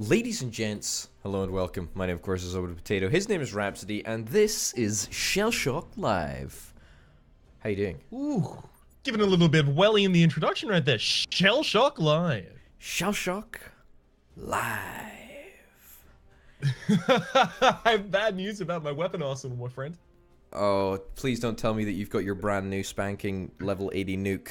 Ladies and gents, hello and welcome. My name, of course, is Orbital. His name is Rhapsody, and this is Shellshock Live. How you doing? Ooh, giving a little bit of welly in the introduction right there. Shellshock Live. Shellshock Live. I have bad news about my weapon arsenal, my friend. Oh, please don't tell me that you've got your brand new spanking level 80 nuke.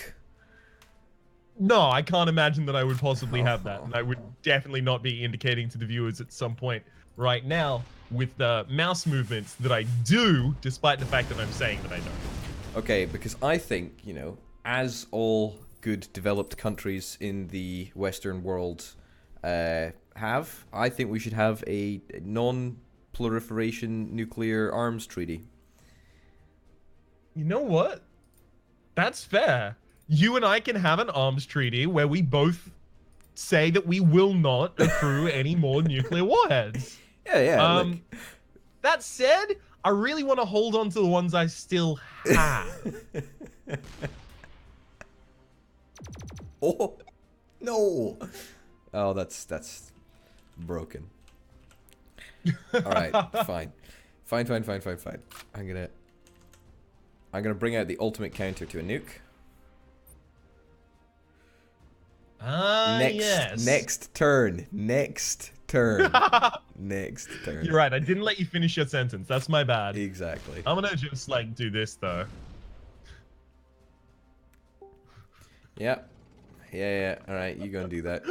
No, I can't imagine that I would possibly have that, and I would definitely not be indicating to the viewers at some point right now with the mouse movements that I do, despite the fact that I'm saying that I don't. Okay, because I think, you know, as all good developed countries in the Western world have, I think we should have a non-proliferation nuclear arms treaty. You know what? That's fair. You and I can have an arms treaty where we both say that we will not accrue any more nuclear warheads. Yeah, That said, I really want to hold on to the ones I still have. Oh, no. Oh, that's broken. All right, fine. Fine. I'm gonna bring out the ultimate counter to a nuke. Yes. Next turn. Next turn. You're right. I didn't let you finish your sentence. That's my bad. Exactly. I'm gonna just like do this though. Yeah. All right, you go and do that.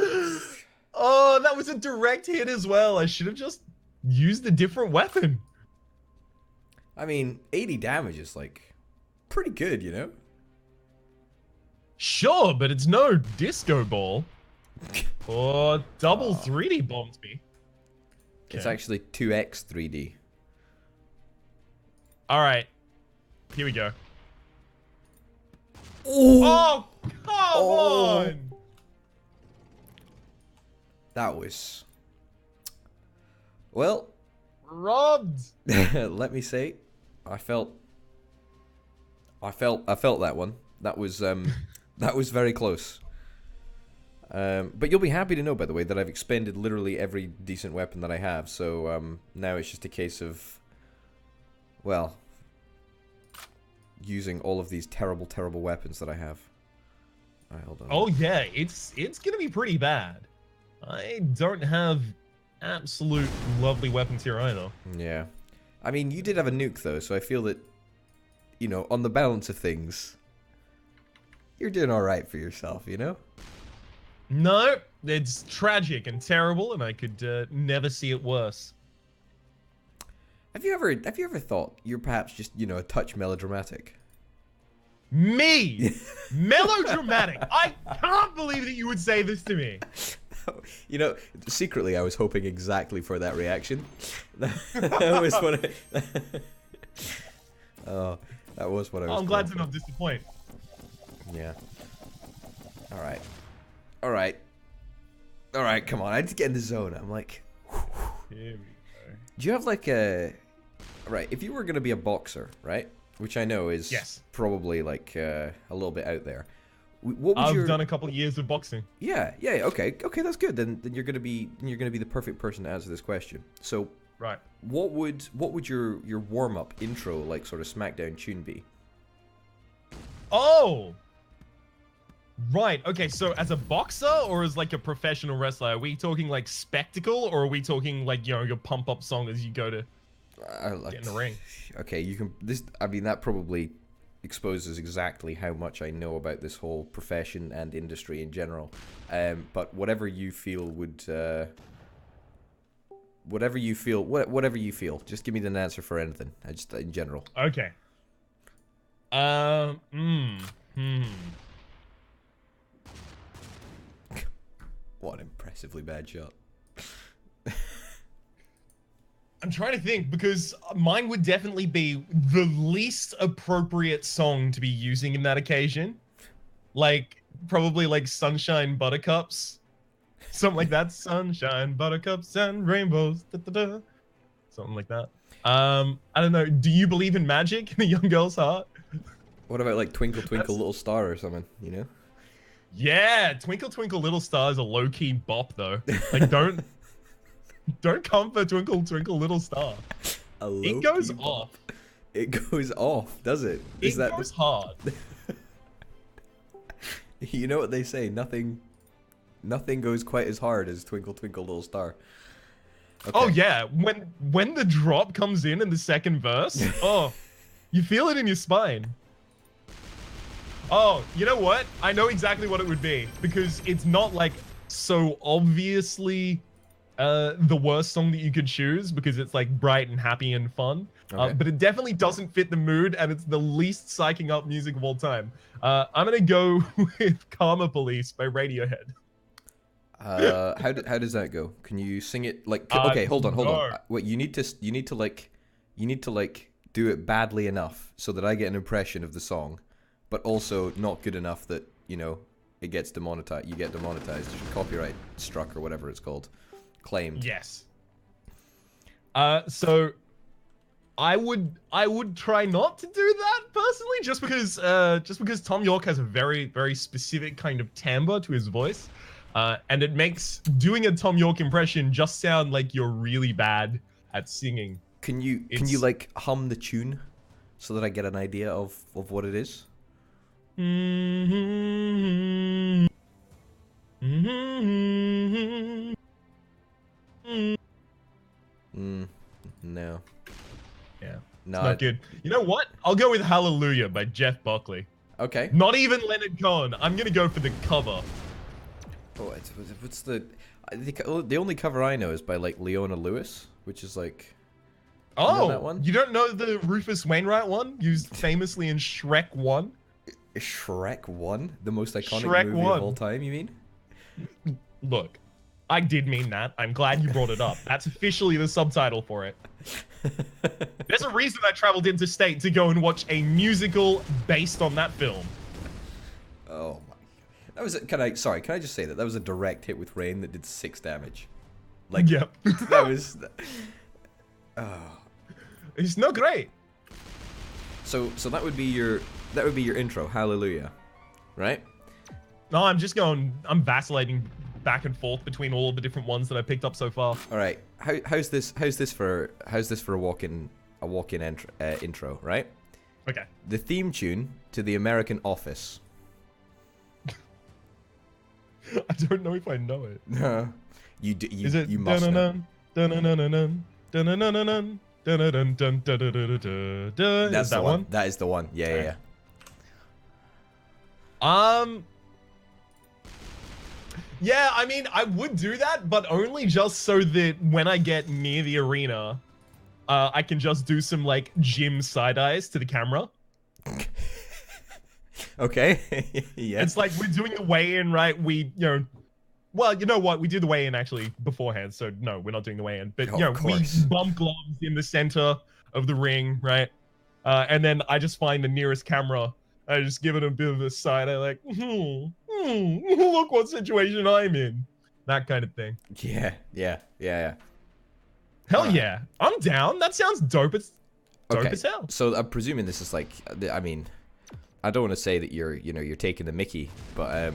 Oh, that was a direct hit as well. I should have just used a different weapon. I mean, 80 damage is like pretty good, you know? Sure, but it's no disco ball. Or double 3D bombs me. It's actually 2x 3D. All right, here we go. Oh, come on! That was... Well... Robbed! Let me say, I felt that one. That was, that was very close. But you'll be happy to know, by the way, that I've expended literally every decent weapon that I have, so now it's just a case of, well, using all of these terrible weapons that I have. Alright, hold on. Oh yeah, it's gonna be pretty bad. I don't have absolute lovely weapons here either. Yeah. I mean, you did have a nuke, though, so I feel that, you know, on the balance of things, you're doing alright for yourself, you know? No, it's tragic and terrible, and I could never see it worse. Have you ever thought you're perhaps just, you know, a touch melodramatic? Me! Melodramatic! I can't believe that you would say this to me! You know, secretly I was hoping exactly for that reaction. That was what oh, that was what I was I'm glad to for. not disappoint. Yeah. Alright, come on, I need to get in the zone. I'm like... Here we go. Do you have like a... Right, if you were going to be a boxer, right? Which I know is probably like a little bit out there. What would I've done a couple of years of boxing. Yeah, okay, that's good. Then you're gonna be the perfect person to answer this question. So, right, what would your warm up intro like sort of SmackDown tune be? Oh, right. Okay, so as a boxer or as like a professional wrestler, are we talking like spectacle or are we talking like, you know, your pump up song as you go to get in the ring? Okay, you can. I mean, that probably exposes exactly how much I know about this whole profession and industry in general. But whatever you feel would, whatever you feel, just give me an answer for anything. Just in general. Okay. What an impressively bad shot. I'm trying to think because mine would definitely be the least appropriate song to be using in that occasion. Like, probably like Sunshine Buttercups. Something like that. Sunshine, buttercups, and rainbows. Da, da, da. Something like that. I don't know. Do you believe in magic in a young girl's heart? What about like Twinkle Twinkle Little Star or something, you know? Yeah, Twinkle Twinkle Little Star is a low-key bop though. Like, don't Don't come for Twinkle Twinkle Little Star. It goes off. It goes off, does it? Is It goes hard. You know what they say? Nothing goes quite as hard as Twinkle Twinkle Little Star. Okay. Oh yeah, when the drop comes in the second verse, oh, you feel it in your spine. Oh, you know what? I know exactly what it would be because it's not like so obviously the worst song that you could choose because it's like bright and happy and fun. Okay. But it definitely doesn't fit the mood and it's the least psyching up music of all time. I'm gonna go with Karma Police by Radiohead. How does that go? Can you sing it like? Okay, hold on. Wait, you need to like do it badly enough so that I get an impression of the song, but also not good enough that it gets demonetized. You get demonetized, copyright struck or whatever it's called, claimed. Yes. So I would try not to do that personally, just because Tom York has a very, very specific kind of timbre to his voice. And it makes doing a Tom York impression just sound like you're really bad at singing. Can you like hum the tune so that I get an idea of what it is? No. Yeah. No. Not good. You know what? I'll go with Hallelujah by Jeff Buckley. Okay. Not even Leonard Cohen. I'm gonna go for the cover. Oh, what's the only cover I know is by like Leona Lewis, which is like. Oh, that one? You don't know the Rufus Wainwright one, used famously in Shrek 1? Shrek 1, the most iconic Shrek movie 1. of all time. You mean? Look, I did mean that. I'm glad you brought it up. That's officially the subtitle for it. There's a reason I traveled interstate to go and watch a musical based on that film. Oh my! That was. Can I just say that was a direct hit with rain that did 6 damage. Like. Yep. That was. Oh. It's not great. So that would be your intro. Hallelujah, right? No, I'm vacillating back and forth between all of the different ones that I picked up so far. All right. How's this for a walk-in intro, right? Okay. The theme tune to The American Office. I don't know if I know it. No. You must Is it know. That's that one? That is the one. Yeah. Yeah, I mean, I would do that, but only just so that when I get near the arena, I can just do some, like, gym side-eyes to the camera. Okay. Yeah. It's like we're doing the weigh-in, right? Well, you know what? We do the weigh-in, actually, beforehand, so no, we're not doing the weigh-in. But, we bump gloves in the center of the ring, right? And then I just find the nearest camera. I just give it a bit of a side-eye, like, look what situation I'm in. That kind of thing. Yeah. Hell yeah. I'm down. That sounds dope as hell. So I'm presuming this is like, I mean, I don't want to say that you're taking the mickey, but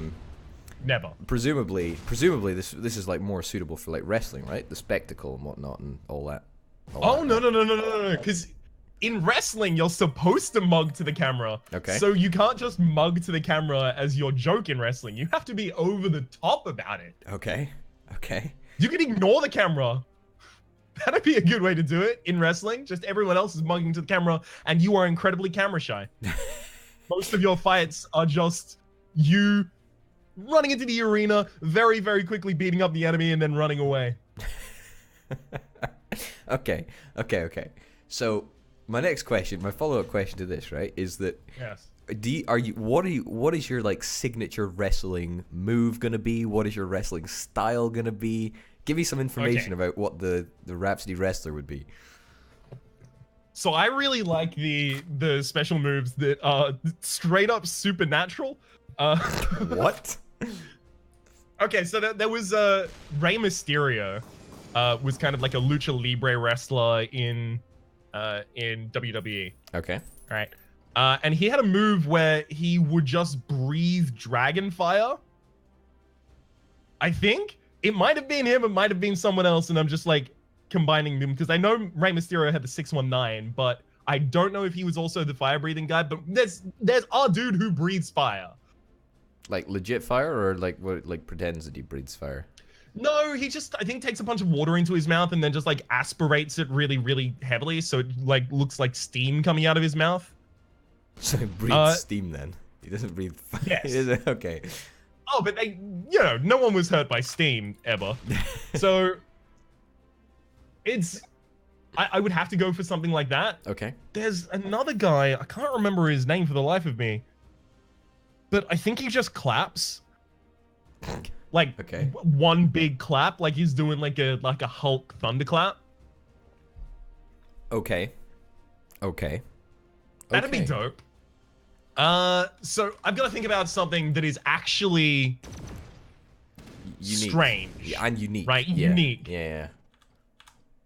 Never. Presumably this is like more suitable for like wrestling, right? The spectacle and whatnot and all that. No. Because in wrestling, you're supposed to mug to the camera. Okay. So you can't just mug to the camera as your joke in wrestling. You have to be over the top about it. Okay. You can ignore the camera. That'd be a good way to do it in wrestling. Just everyone else is mugging to the camera and you are incredibly camera shy. Most of your fights are just you running into the arena, very, very quickly beating up the enemy and then running away. Okay. So my next question, my follow-up question to this, right, is that yes. What is your like signature wrestling move gonna be? What is your wrestling style gonna be? Give me some information about what the Rhapsody wrestler would be. So I really like the special moves that are straight up supernatural. What? Okay, so there was Rey Mysterio, was kind of like a lucha libre wrestler in WWE. Okay. Right. And he had a move where he would just breathe dragon fire. I think It might have been him, it might have been someone else, and I'm just like combining them because I know Rey Mysterio had the 619, but I don't know if he was also the fire breathing guy. But there's our dude who breathes fire. Like legit fire, or like what? Like pretends that he breathes fire. No, he just, I think, takes a bunch of water into his mouth and then just like aspirates it really, really heavily, so it like looks like steam coming out of his mouth. So he breathes steam then. He doesn't breathe fire. Yes. Okay. Oh, but they, you know, no one was hurt by steam ever. So it's, I would have to go for something like that. Okay. There's another guy, I can't remember his name for the life of me, but I think he just claps. Like okay. One big clap, like he's doing like a Hulk thunderclap. Okay. Okay. That'd be dope. So I've got to think about something that is actually unique. Strange. Yeah, and unique. Right? Yeah. Unique. Yeah.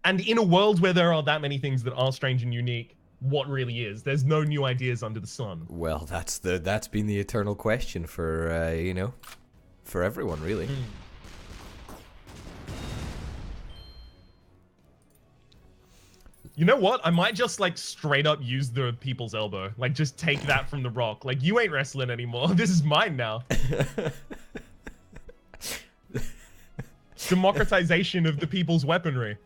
And in a world where there are that many things that are strange and unique, what really is? There's no new ideas under the sun. Well, that's been the eternal question for you know, for everyone really. You know what? I might just like straight up use the people's elbow. Like just take that from the Rock. Like you ain't wrestling anymore. This is mine now. Democratization of the people's weaponry.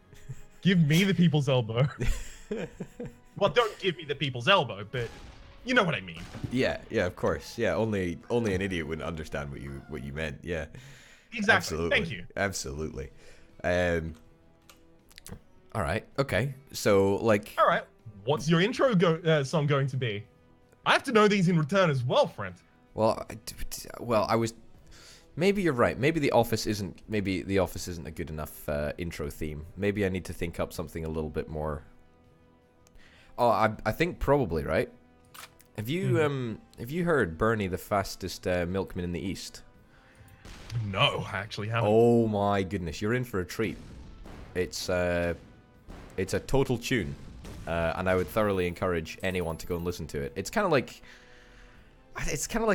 Give me the people's elbow. Well, don't give me the people's elbow, but you know what I mean. Yeah, yeah, of course. Yeah, only an idiot wouldn't understand what you meant. Yeah. Exactly. Absolutely. Thank you. Absolutely. All right. Okay. So like. All right. What's your intro song going to be? I have to know these in return as well, friend. Well, I was. Maybe you're right. Maybe The Office isn't. Maybe The Office isn't a good enough intro theme. Maybe I need to think up something a little bit more. Oh, I think probably right. Have you heard Bernie, the fastest milkman in the East? No, I actually haven't. Oh my goodness, you're in for a treat. It's a total tune, and I would thoroughly encourage anyone to go and listen to it. It's kind of like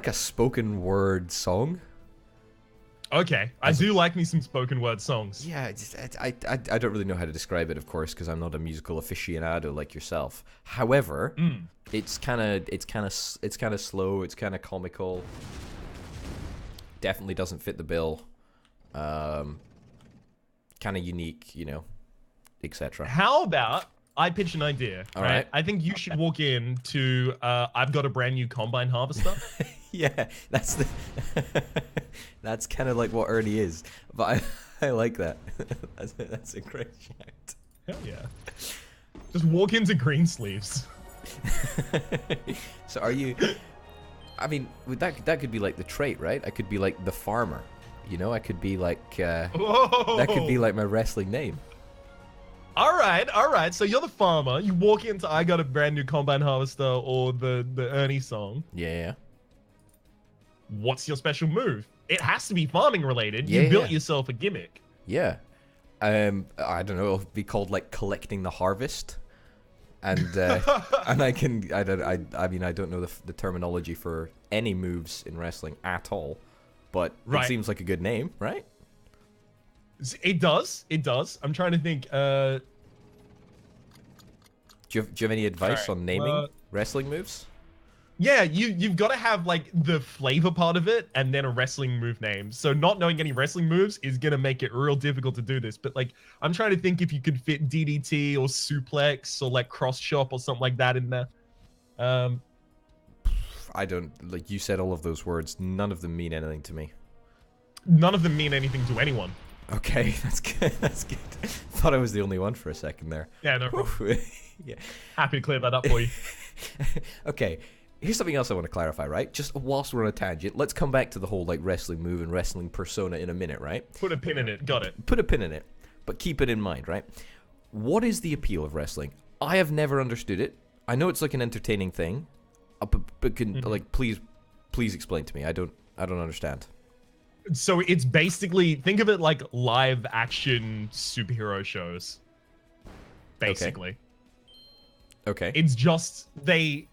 a spoken word song. Okay, I do like me some spoken word songs. Yeah, I don't really know how to describe it, of course, because I'm not a musical aficionado like yourself. However, it's kind of slow. It's kind of comical. Definitely doesn't fit the bill. Kind of unique, you know, etc. How about I pitch an idea? All right. I think you should walk in to I've got a brand new combine harvester. Yeah, that's kind of like what Ernie is, but I like that. That's a great shout. Hell yeah! Just walk into Greensleeves. So are you? I mean, that could be like the trait, right? I could be like the farmer, you know. I could be like that could be like my wrestling name. All right. So you're the farmer. You walk into I got a brand new combine harvester or the Ernie song. Yeah. What's your special move? It has to be farming related. Yeah, you built yourself a gimmick. Yeah. I don't know. It'll be called like collecting the harvest, and and I mean I don't know the terminology for any moves in wrestling at all, but it seems like a good name, right? It does. I'm trying to think. Do you have any advice on naming wrestling moves? Yeah, you've got to have like the flavor part of it and then a wrestling move name. So not knowing any wrestling moves is gonna make it real difficult to do this. But like I'm trying to think if you could fit DDT or suplex or like cross chop or something like that in there. I don't like you said all of those words. None of them mean anything to me. None of them mean anything to anyone. Okay, that's good. That's good. Thought I was the only one for a second there. Yeah, no problem. Yeah. Happy to clear that up for you. Okay. Here's something else I want to clarify, right? Just whilst we're on a tangent, let's come back to the whole like wrestling move and wrestling persona in a minute, right? Put a pin in it. Got it. Put a pin in it, but keep it in mind, right? What is the appeal of wrestling? I have never understood it. I know it's like an entertaining thing, but can like please explain to me. I don't understand. So it's basically, think of it like live action superhero shows. Basically. Okay. It's just they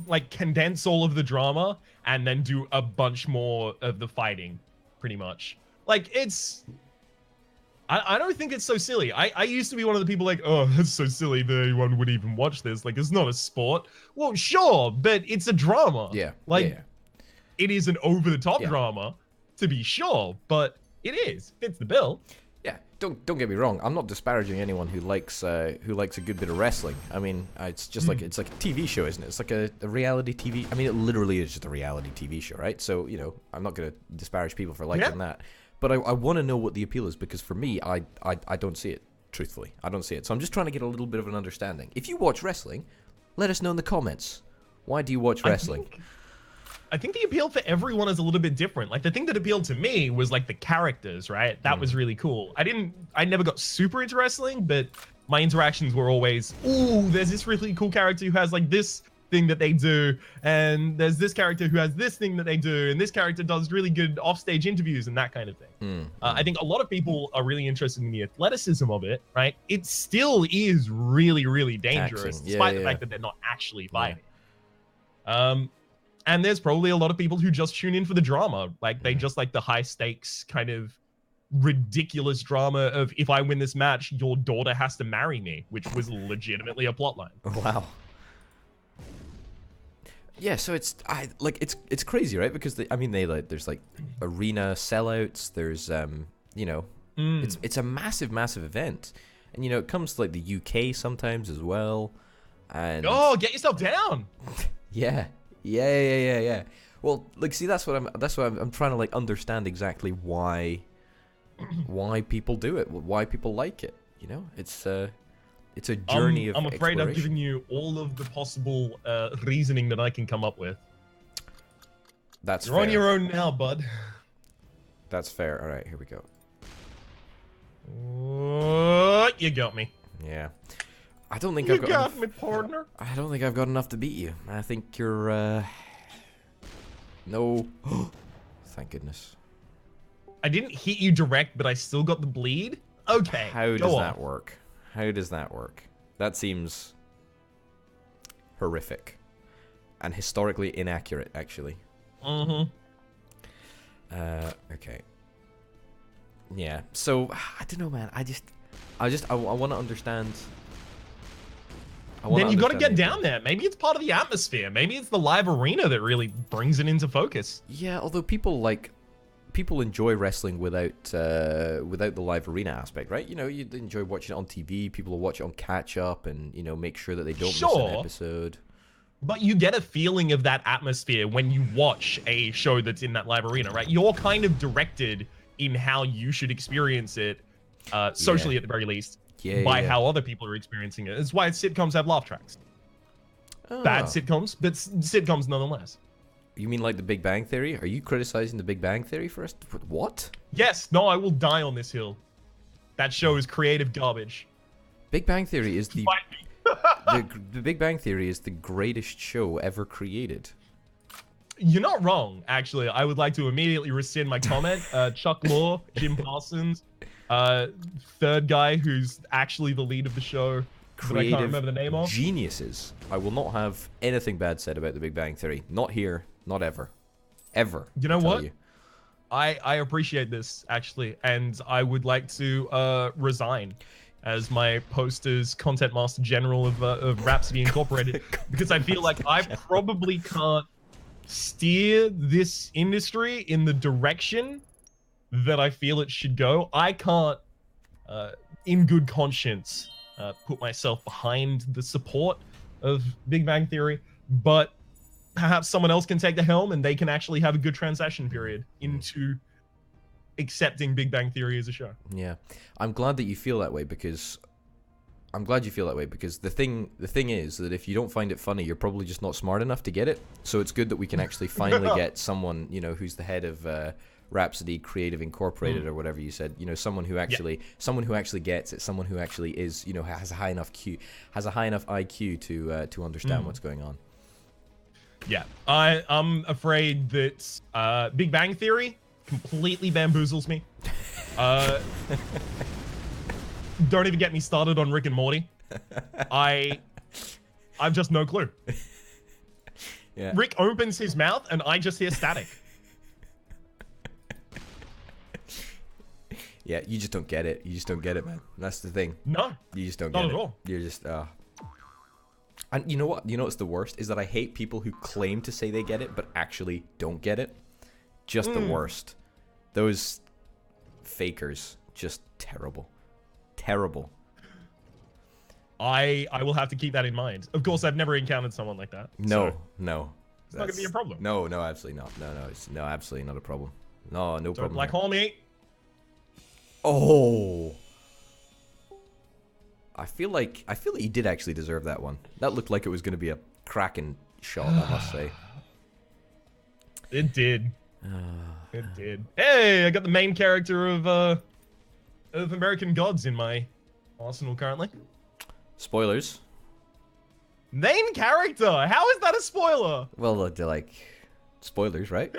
like condense all of the drama and then do a bunch more of the fighting, pretty much. Like it's I don't think it's so silly. I used to be one of the people like, oh, that's so silly that anyone would even watch this. Like, it's not a sport. Well, sure, but it's a drama. Yeah. Like, yeah. it is an over-the-top Yeah. drama, to be sure, but it is. Fits the bill. Yeah, don't get me wrong. I'm not disparaging anyone who likes a good bit of wrestling. I mean, it's just like a TV show, isn't it? It's like a reality TV. I mean, it literally is just a reality TV show, right? So I'm not gonna disparage people for liking that, but I want to know what the appeal is, because for me, I don't see it. Truthfully, I don't see it. So I'm just trying to get a little bit of an understanding. If you watch wrestling, let us know in the comments. Why do you watch wrestling? I think the appeal for everyone is a little bit different. Like, the thing that appealed to me was like the characters, right? That was really cool. I never got super into wrestling, but my interactions were always, ooh, there's this really cool character who has like this thing that they do, and there's this character who has this thing that they do, and this character does really good offstage interviews and that kind of thing. I think a lot of people are really interested in the athleticism of it, right? It still is really, really dangerous, despite the fact that they're not actually fighting. And there's probably a lot of people who just tune in for the drama. Like, they just like the high stakes kind of ridiculous drama of, if I win this match, your daughter has to marry me, which was legitimately a plotline. Wow. Yeah, so it's crazy, right? Because there's like arena sellouts. There's it's a massive event, and it comes to like the UK sometimes as well. And get yourself down. Yeah. Well, like, see, that's what I'm trying to like understand exactly why people do it, why people like it. It's a journey of I'm afraid exploration. I've given you all of the possible reasoning that I can come up with. You're on your own now, bud. That's fair. All right, here we go. You got me. Yeah. I don't think I've got got enough. me, partner. I don't think I've got enough to beat you. I think you're no. Thank goodness. I didn't hit you direct, but I still got the bleed. Okay. How does that work? How does that work? That seems horrific and historically inaccurate, actually. Okay. Yeah. So I don't know, man. I want to understand. Then you got to get down there. Maybe it's part of the atmosphere. Maybe it's the live arena that really brings it into focus. Yeah, although people enjoy wrestling without the live arena aspect, right? You enjoy watching it on TV. People will watch it on catch up and make sure that they don't miss an episode. But you get a feeling of that atmosphere when you watch a show that's in that live arena, right? You're kind of directed in how you should experience it, socially at the very least. By how other people are experiencing it. It's why sitcoms have laugh tracks. Bad sitcoms, but sitcoms nonetheless. You mean like the Big Bang Theory? Are you criticizing the Big Bang Theory for us? What? Yes. No, I will die on this hill. That show is creative garbage. Big Bang Theory is the Big Bang Theory is the greatest show ever created. You're not wrong, actually. I would like to immediately rescind my comment. Chuck Lorre, Jim Parsons, third guy who's actually the lead of the show, creative, I can't remember the name of. Geniuses. I will not have anything bad said about the Big Bang Theory. Not here. Not ever. Ever. You know what? I appreciate this, actually, and I would like to resign as my poster's content master general of Rhapsody Incorporated, because I feel like I probably can't steer this industry in the direction that I feel it should go. I can't, in good conscience, put myself behind the support of Big Bang Theory, but perhaps someone else can take the helm and they can actually have a good transition period into accepting Big Bang Theory as a show. Yeah, I'm glad that you feel that way, because the thing is that if you don't find it funny, you're probably just not smart enough to get it. So it's good that we can actually finally get someone, who's the head of Rhapsody Creative Incorporated or whatever you said, someone who actually gets it, someone who actually is, has a high enough IQ to understand what's going on. Yeah, I'm afraid that Big Bang Theory completely bamboozles me. Don't even get me started on Rick and Morty. I've just no clue. Yeah. Rick opens his mouth and I just hear static. Yeah, you just don't get it. You just don't get it, man. That's the thing. No, You just don't not get at it. all. You're just And you know what? You know what's the worst is that I hate people who claim to say they get it but actually don't get it. Just the worst. Those fakers, just terrible. Terrible. I will have to keep that in mind. Of course, I've never encountered someone like that. No, so no. it's not gonna be a problem. No, no, absolutely not. No, it's absolutely not a problem. No, no problem. Black here. homie. Oh. I feel like you did actually deserve that one. That looked like it was going to be a cracking shot, I must say. It did. It did. Hey, I got the main character of American Gods in my arsenal currently. Spoilers. Main character. How is that a spoiler? Well, they're like spoilers, right?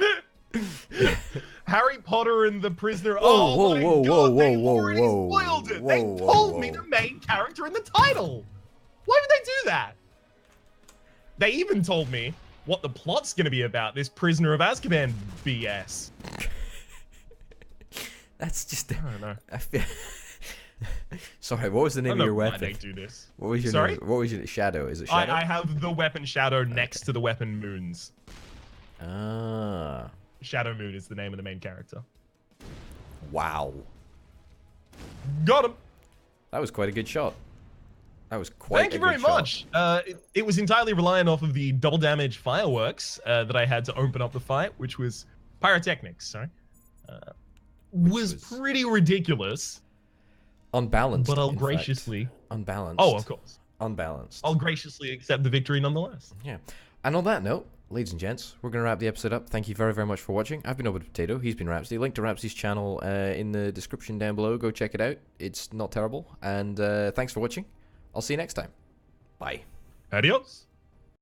Harry Potter and the Prisoner. Whoa, Oh my whoa, god, whoa, they whoa, already whoa, spoiled it. whoa, They whoa, told whoa. me the main character in the title. Why would they do that? They even told me what the plot's gonna be about. This Prisoner of Azkaban BS. That's just. I don't know. I feel. Sorry, what was the name I of don't your know why weapon? they do this. What was your Sorry? name? What was your Shadow? Is it Shadow? I have the weapon Shadow next to the weapon Moons. Ah. Shadow Moon is the name of the main character. Wow. Got him. That was quite a good shot. That was quite Thank you very much. It was entirely reliant off of the double damage fireworks that I had to open up the fight, which was pyrotechnics. Sorry, was pretty ridiculous. Unbalanced. But I'll in graciously. fact. Unbalanced. Oh, of course. Unbalanced. I'll graciously accept the victory nonetheless. Yeah. And on that note, ladies and gents, we're going to wrap the episode up. Thank you very, very much for watching. I've been Orbital Potato. He's been Rhapsody. Link to Rhapsody's channel in the description down below. Go check it out. It's not terrible. And thanks for watching. I'll see you next time. Bye. Adios.